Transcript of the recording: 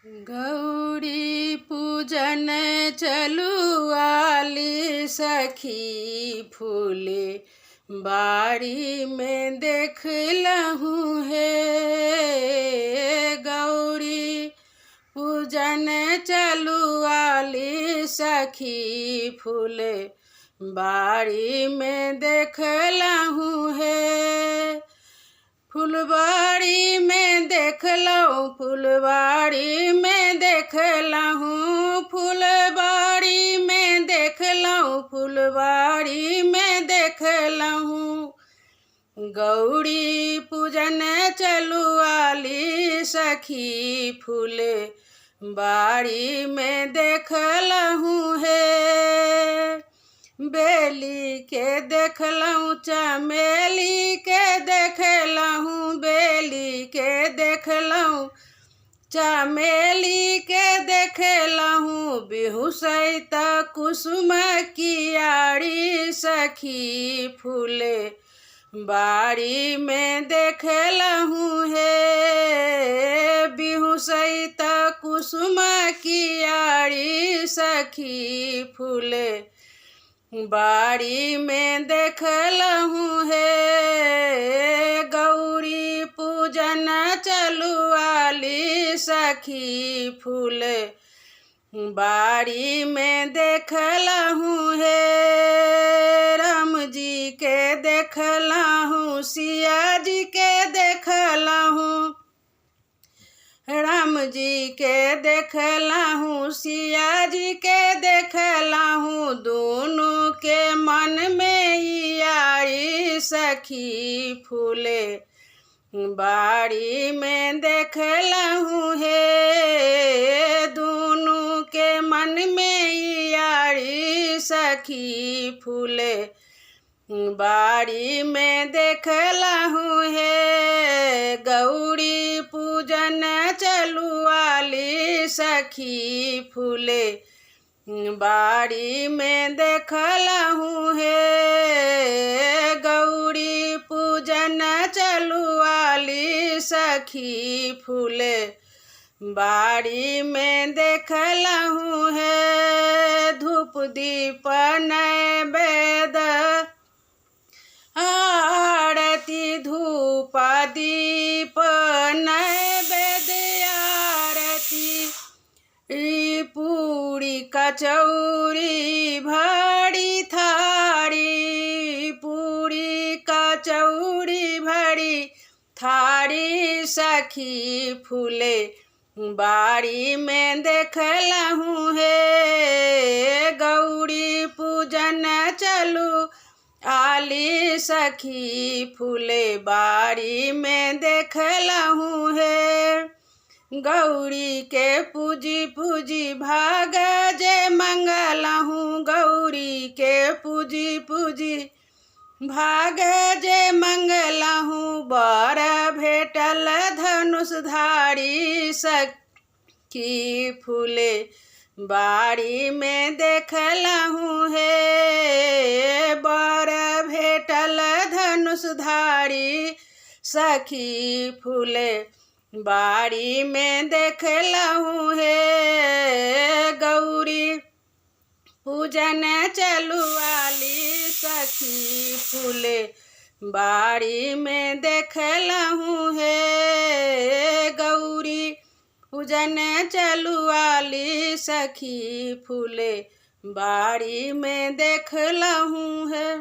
गौरी पूजन चलुआली सखी फूले बाड़ी में देखलहूँ हे। गौरी पूजन चलुआली सखी फूले बाड़ी में देखलहूँ हे। फुलबाड़ी में देखलहूँ, फुलबाड़ी में देखलहूँ, फुलबाड़ी में देखलहूँ, फुलबाड़ी में देखलहूँ। गौरी पूजन चलुआली सखी फूले बाड़ी में देखलहूँ हे। बेली के देखलहूँ, चमेली के देखलहूँ, बेली के देखलहूँ, चमेली के देखलहूँ। बिहुसैत कुसुम कियारी सखी फूले बाड़ी में देखलहूँ हे। बिहुसैत कुसुम कियारी सखी फूले बाड़ी में देखलहूँ हे। गौरी पूजन चलुआली सखी फूले बाड़ी में देखलहूँ हे। राम जी के देखलहूँ, सिया जी के देखलहूँ, राम जी के देखलहूँ, सिया जी के देखलहूँ। दोनों के मन में यारी सखी फूले बाड़ी में देखलहूँ हे। दोनों के मन में यारी सखी फूले बाड़ी में देखलहूँ हे। गौरी पूजन चलुआली सखी फूले बाड़ी में देखलहूँ हे। गौरी पूजन चलुआली सखी फूले बाड़ी में देखलहूँ हे। धूप दीप नैवेद्य आरती, धूप दीप नैवेद्य आरती, पूरी कचौरी भरी थारी, पूरी कचौरी भरी थारी सखी फूले बाड़ी में देखलहूँ हे। गौरी पूजन चलु आली सखी फूले बाड़ी में देखलहूँ हे। गौरी के पूजी पूजी भाग जे मंगलहूँ, गौरी के पूजी पूजी भाग जे मंगलहूँ। बर भेटल धनुषधारी सखी फूले बाड़ी में देखलहूँ हे। बर भेटल धनुषधारी सखी फूले बाड़ी में देखलहूँ हे। गौरी पूजन चलुआली सखी फूले बाड़ी में देखलहूँ हे। गौरी पूजन चलुआली सखी फूले बाड़ी में देखलहूँ है।